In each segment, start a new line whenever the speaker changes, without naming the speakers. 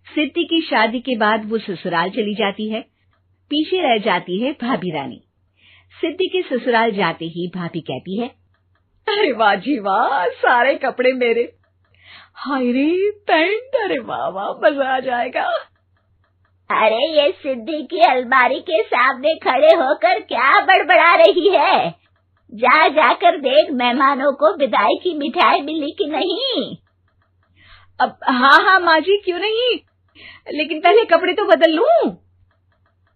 सिद्धि की शादी के बाद वो ससुराल चली जाती है। पीछे रह जाती है भाभी रानी। सिद्धि के ससुराल जाते ही भाभी कहती है,
अरे वाह जी वाह, सारे कपड़े मेरे। हाय रे पैंट, अरे वाह वाह, मजा आ जाएगा।
अरे ये सिद्धि की अलमारी के सामने खड़े होकर क्या बड़बड़ा रही है? जाकर देख मेहमानों को विदाई की मिठाई मिली कि नहीं।
अब हाँ माँ जी, क्यों नहीं, लेकिन पहले कपड़े तो बदल लूं।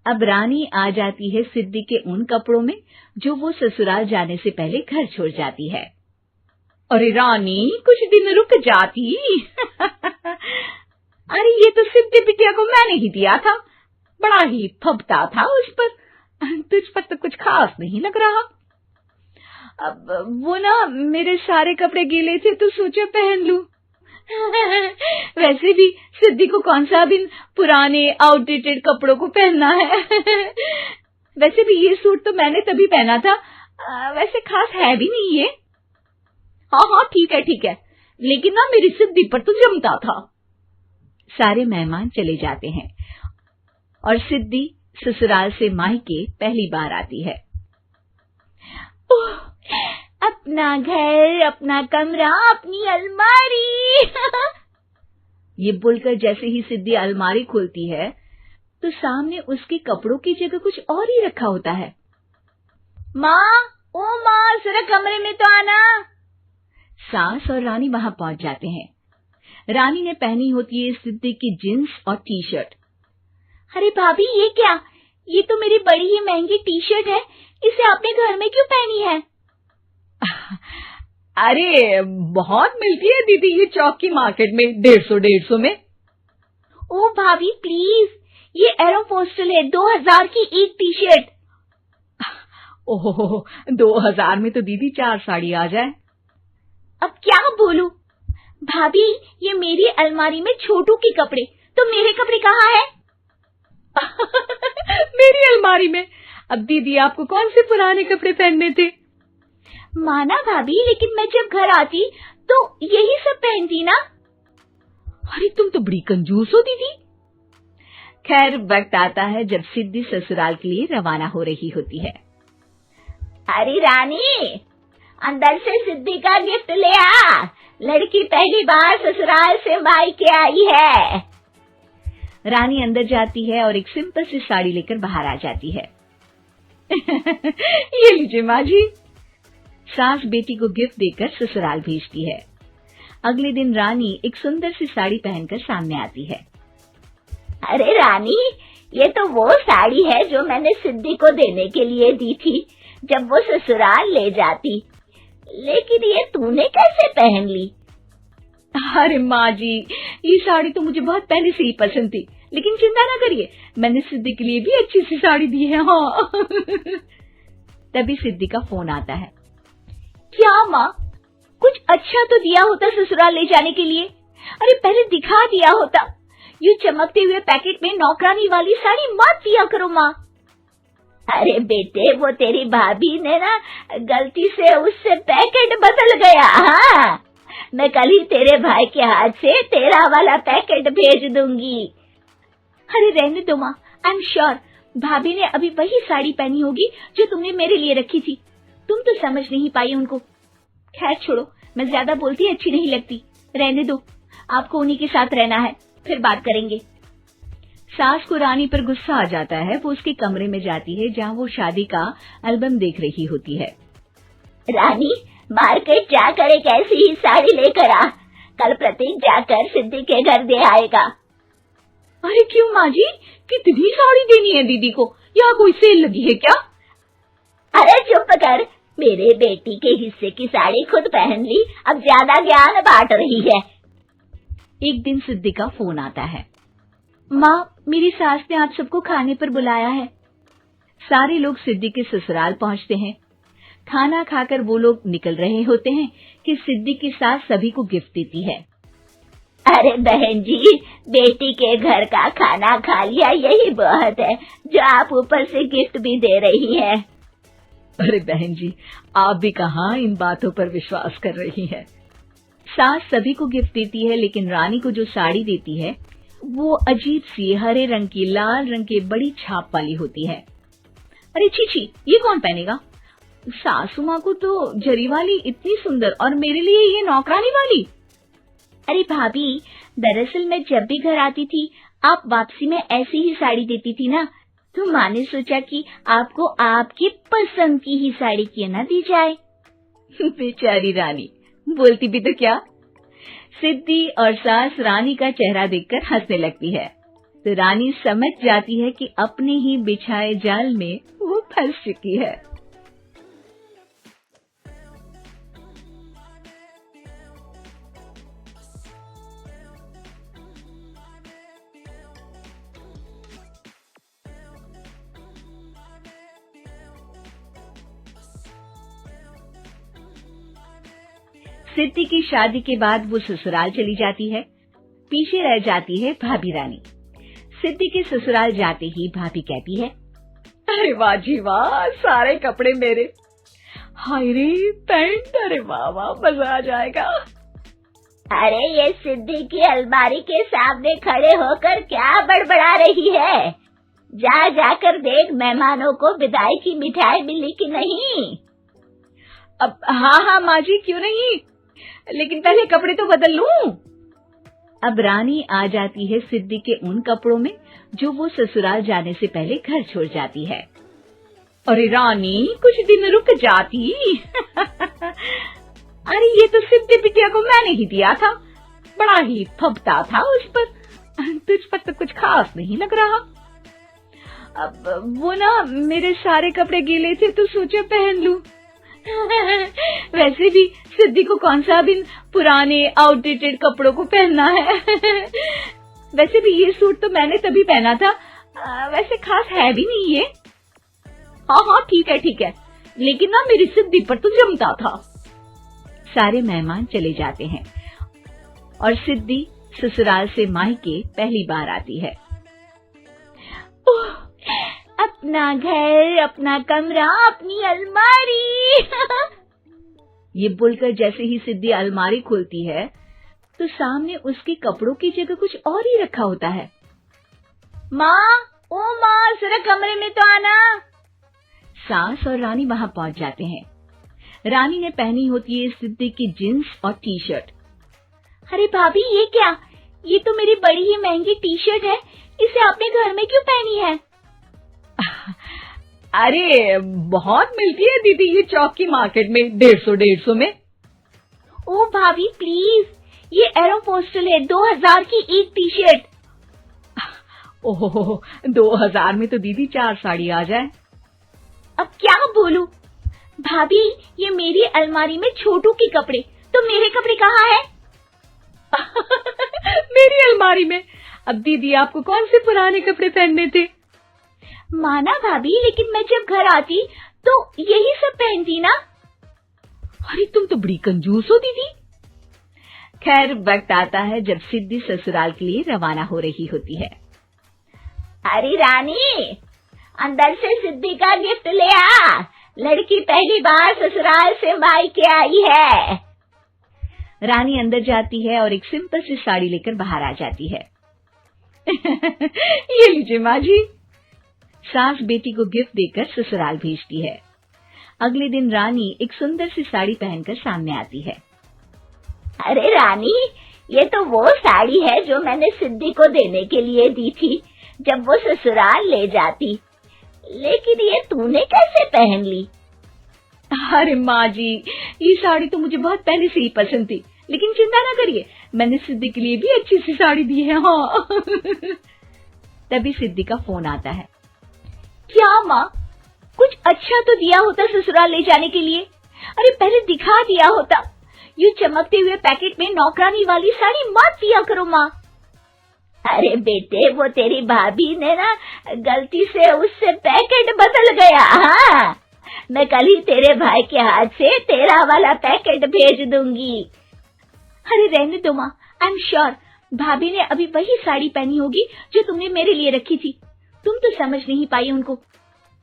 अब रानी आ जाती है सिद्धि के उन कपड़ों में जो वो ससुराल जाने से पहले घर छोड़ जाती है।
अरे रानी, कुछ दिन रुक जाती। अरे ये तो सिद्धि बिटिया को मैंने ही दिया था, बड़ा ही फबता था उस पर, तुझ पर तो कुछ खास नहीं लग रहा। अब वो ना मेरे सारे कपड़े गीले थे तो सोचा पहन लूं। वैसे भी सिद्धि को कौन सा दिन पुराने आउटडेटेड कपड़ों को पहनना है। वैसे भी ये सूट तो मैंने तभी पहना था, वैसे खास है भी नहीं ये। हाँ ठीक है, लेकिन ना मेरी सिद्धि पर तो जमता था।
सारे मेहमान चले जाते हैं और सिद्धि ससुराल से मायके पहली बार आती है।
अपना घर, अपना कमरा, अपनी अलमारी।
ये बोलकर जैसे ही सिद्धि अलमारी खोलती है तो सामने उसके कपड़ों की जगह कुछ और ही रखा होता है।
माँ, जरा कमरे में तो आना।
सास और रानी वहां पहुंच जाते हैं। रानी ने पहनी होती है सिद्धि की जींस और टी शर्ट।
अरे भाभी, ये क्या? ये तो मेरी बड़ी ही महंगी टी शर्ट है, इसे आपने घर में क्यों पहनी है?
अरे बहुत मिलती है दीदी ये चौक की मार्केट में, 150 में।
ओ भाभी प्लीज, ये एरोपोस्टल है, 2000 की एक टी शर्ट।
ओहो, 2000 में तो दीदी 4 साड़ी आ जाए।
अब क्या बोलूं? भाभी, ये मेरी अलमारी में छोटू के कपड़े, तो मेरे कपड़े कहाँ हैं?
मेरी अलमारी में? अब दीदी आपको कौन से पुराने कपड़े पहनने थे?
माना भाभी, लेकिन मैं जब घर आती तो यही सब पहनती ना।
अरे तुम तो बड़ी कंजूस हो दीदी।
खैर, वक्त आता है जब सिद्धि ससुराल के लिए रवाना हो रही होती है।
अरे रानी, अंदर से सिद्धि का गिफ्ट ले आ, लड़की पहली बार ससुराल से मायके आई है।
रानी अंदर जाती है और एक सिंपल सी साड़ी लेकर बाहर आ जाती है।
ये लीजिए माँ जी।
सास बेटी को गिफ्ट देकर ससुराल भेजती है। अगले दिन रानी एक सुंदर सी साड़ी पहनकर सामने आती है।
अरे रानी, ये तो वो साड़ी है जो मैंने सिद्धि को देने के लिए दी थी जब वो ससुराल ले जाती, लेकिन ये तूने कैसे पहन ली?
अरे माँ जी, ये साड़ी तो मुझे बहुत पहले से ही पसंद थी, लेकिन चिंता ना करिए, मैंने सिद्धि के लिए भी अच्छी सी साड़ी दी है। हाँ।
तभी सिद्धि का फोन आता है।
क्या माँ, कुछ अच्छा तो दिया होता ससुराल ले जाने के लिए। अरे पहले दिखा दिया होता। यूं चमकते हुए पैकेट में नौकरानी वाली साड़ी मत दिया करो माँ। अरे बेटे, वो तेरी भाभी ने ना गलती से उससे पैकेट बदल गया। हाँ, मैं कल ही तेरे भाई के हाथ से तेरा वाला पैकेट भेज दूंगी। अरे रहने दो माँ, आई एम श्योर भाभी ने अभी वही साड़ी पहनी होगी जो तुमने मेरे लिए रखी थी। तुम तो समझ नहीं पाई उनको। खैर छोड़ो, मैं ज्यादा बोलती अच्छी नहीं लगती, रहने दो, आपको उन्हीं के साथ रहना है, फिर बात करेंगे।
सास को रानी पर गुस्सा आ जाता है। वो उसके कमरे में जाती है जहाँ वो शादी का एल्बम देख रही होती है।
रानी, मार्केट जाकर एक ऐसी ही साड़ी लेकर आ, कल प्रतीक जाकर सिद्धि के घर दे आएगा।
अरे क्यों माँ जी, कितनी साड़ी देनी है दीदी को? यहाँ कोई सेल लगी है क्या?
अरे चुप कर, मेरे बेटी के हिस्से की साड़ी खुद पहन ली, अब ज्यादा ज्ञान बांट रही है।
एक दिन सिद्धि का फोन आता है। माँ, मेरी सास ने आप सबको खाने पर बुलाया है। सारे लोग सिद्धि के ससुराल पहुँचते हैं। खाना खाकर वो लोग निकल रहे होते हैं कि सिद्धि की सास सभी को गिफ्ट देती है।
अरे बहन जी, बेटी के घर का खाना खा लिया, यही बहुत है जो आप ऊपर से गिफ्ट भी दे रही है।
अरे बहन जी, आप भी कहाँ इन बातों पर विश्वास कर रही है।
सास सभी को गिफ्ट देती है, लेकिन रानी को जो साड़ी देती है वो अजीब सी हरे रंग की लाल रंग के बड़ी छाप वाली होती है। अरे छी, ये कौन पहनेगा? सासू माँ को तो जरी वाली इतनी सुंदर और मेरे लिए ये नौकरानी वाली।
अरे भाभी, दरअसल मैं जब भी घर आती थी आप वापसी में ऐसी ही साड़ी देती थी ना, तो माँ ने सोचा कि आपको आपकी पसंद की ही साड़ी क्यों ना दी जाए।
बेचारी रानी, बोलती भी तो क्या। सिद्धि और सास रानी का चेहरा देखकर हंसने लगती है, तो रानी समझ जाती है कि अपने ही बिछाए जाल में वो फंस चुकी है। सिद्धि की शादी के बाद वो ससुराल चली जाती है। पीछे रह जाती है भाभी रानी। सिद्धि के ससुराल जाते ही भाभी कहती है, अरे वाह जी वाह, सारे कपड़े मेरे। हाय रे पैंट, अरे वाह वाह, मजा आ जाएगा।
अरे ये सिद्धि की अलमारी के सामने खड़े होकर क्या बड़बड़ा रही है? जाकर देख मेहमानों को विदाई की मिठाई मिली कि नहीं।
अब हाँ माँ जी, क्यों नहीं, लेकिन पहले कपड़े तो बदल लूं। अब रानी आ जाती है सिद्धि के उन कपड़ों में जो वो ससुराल जाने से पहले घर छोड़ जाती है। अरे रानी, कुछ दिन रुक जाती। अरे ये तो सिद्धि बिटिया को मैंने ही दिया था, बड़ा ही फबता था उस पर, तुझ पर तो कुछ खास नहीं लग रहा। अब वो ना मेरे सारे कपड़े गीले थे तो सोचे पहन लूं। वैसे भी सिद्धि को कौन सा भी पुराने आउटडेटेड कपड़ों को पहनना है। वैसे भी ये सूट तो मैंने तभी पहना था, वैसे खास है भी नहीं ये। हाँ ठीक है, लेकिन ना मेरी सिद्धि पर तो जमता था। सारे मेहमान चले जाते हैं और सिद्धि ससुराल से मायके पहली बार आती है।
अपना घर, अपना कमरा, अपनी अलमारी।
ये बोलकर जैसे ही सिद्धि अलमारी खोलती है तो सामने उसके कपड़ों की जगह कुछ और ही रखा होता है।
माँ, ओ माँ, जरा कमरे में तो आना।
सास और रानी वहां पहुंच जाते हैं। रानी ने पहनी होती है सिद्धि की जींस और टी शर्ट।
अरे भाभी, ये क्या? ये तो मेरी बड़ी ही महंगी टी शर्ट है, इसे आपने घर में क्यों पहनी है?
अरे बहुत मिलती है दीदी ये चौक की मार्केट में, 150 में।
ओ भाभी प्लीज, ये एरोपोस्टल है, 2000 की एक टी शर्ट।
ओह, 2000 में तो दीदी 4 साड़ी आ जाए।
अब क्या बोलूं? भाभी, ये मेरी अलमारी में छोटू के कपड़े, तो मेरे कपड़े कहाँ हैं?
मेरी अलमारी में? अब दीदी आपको कौन से पुराने कपड़े पहनने थे?
माना भाभी, लेकिन मैं जब घर आती तो यही सब पहनती ना।
अरे तुम तो बड़ी कंजूस हो दीदी। खैर, वक्त आता है जब सिद्धि ससुराल के लिए रवाना हो रही होती है।
अरे रानी, अंदर से सिद्धि का गिफ्ट ले आ, लड़की पहली बार ससुराल से मायके आई है।
रानी अंदर जाती है और एक सिंपल सी साड़ी लेकर बाहर आ जाती है। ये लीजिए माँ जी। सास बेटी को गिफ्ट देकर ससुराल भेजती है। अगले दिन रानी एक सुंदर सी साड़ी पहनकर सामने आती है।
अरे रानी, ये तो वो साड़ी है जो मैंने सिद्धि को देने के लिए दी थी जब वो ससुराल ले जाती, लेकिन ये तूने कैसे पहन ली?
अरे माँ जी, ये साड़ी तो मुझे बहुत पहले से ही पसंद थी, लेकिन चिंता ना करिए, मैंने सिद्धि के लिए भी अच्छी सी साड़ी दी है। हाँ। तभी सिद्धि का फोन आता है।
क्या माँ, कुछ अच्छा तो दिया होता ससुराल ले जाने के लिए। अरे पहले दिखा दिया होता। ये चमकते हुए पैकेट में नौकरानी वाली साड़ी मत दिया करो माँ। अरे बेटे, वो तेरी भाभी ने ना गलती से उससे पैकेट बदल गया। हाँ, मैं कल ही तेरे भाई के हाथ से तेरा वाला पैकेट भेज दूंगी। अरे रहने दो माँ, आई एम श्योर भाभी ने अभी वही साड़ी पहनी होगी जो तुमने मेरे लिए रखी थी। तुम तो समझ नहीं पाई उनको।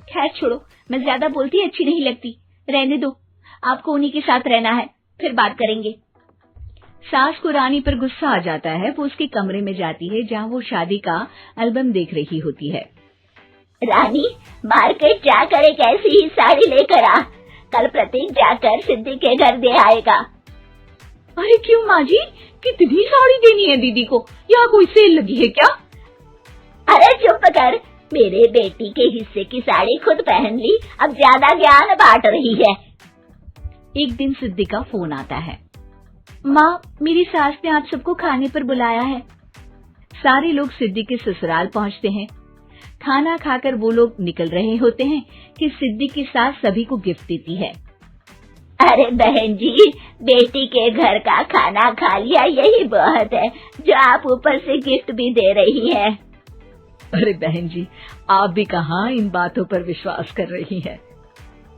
खैर छोड़ो, मैं ज्यादा बोलती अच्छी नहीं लगती, रहने दो, आपको उन्हीं के साथ रहना है, फिर बात करेंगे।
सास को रानी पर गुस्सा आ जाता है। वो उसके कमरे में जाती है जहाँ वो शादी का एल्बम देख रही होती है।
रानी, मार्केट जाकर एक ऐसी ही साड़ी लेकर आ। कल प्रतीक जाकर सिद्धि के घर दे आएगा।
अरे क्यों माँ जी, कितनी साड़ी देनी है दीदी को? यहाँ कोई सेल लगी है क्या?
अरे चुप कर, मेरे बेटी के हिस्से की साड़ी खुद पहन ली, अब ज्यादा ज्ञान बांट रही है।
एक दिन सिद्धि का फोन आता है। माँ, मेरी सास ने आज सबको खाने पर बुलाया है। सारे लोग सिद्धि के ससुराल पहुँचते हैं। खाना खाकर वो लोग निकल रहे होते हैं कि सिद्धि की सास सभी को गिफ्ट देती है।
अरे बहन जी, बेटी के घर का खाना खा लिया, यही बहुत है, जो आप ऊपर से गिफ्ट भी दे रही है।
अरे बहन जी, आप भी कहाँ इन बातों पर विश्वास कर रही हैं।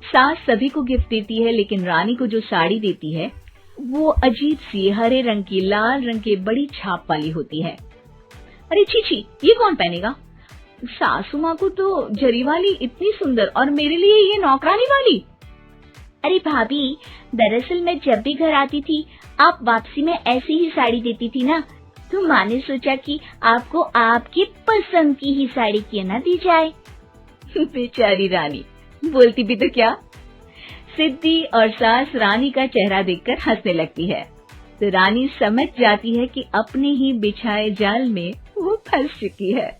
सास सभी को गिफ्ट देती है, लेकिन रानी को जो साड़ी देती है वो अजीब सी हरे रंग की, लाल रंग की बड़ी छाप वाली होती है।
अरे छी, ये कौन पहनेगा?
सासू माँ को तो जरी वाली इतनी सुंदर, और मेरे लिए ये नौकरानी वाली। अरे भाभी, दरअसल मैं जब भी घर आती थी आप वापसी में ऐसी ही साड़ी देती थी ना, तो माँ ने सोचा कि आपको आपकी पसंद की ही साड़ी क्यों ना दी जाए।
बेचारी रानी, बोलती भी तो क्या।
सिद्धि और सास रानी का चेहरा देखकर हंसने लगती है, तो रानी समझ जाती है कि अपने ही बिछाए जाल में वो फंस चुकी है।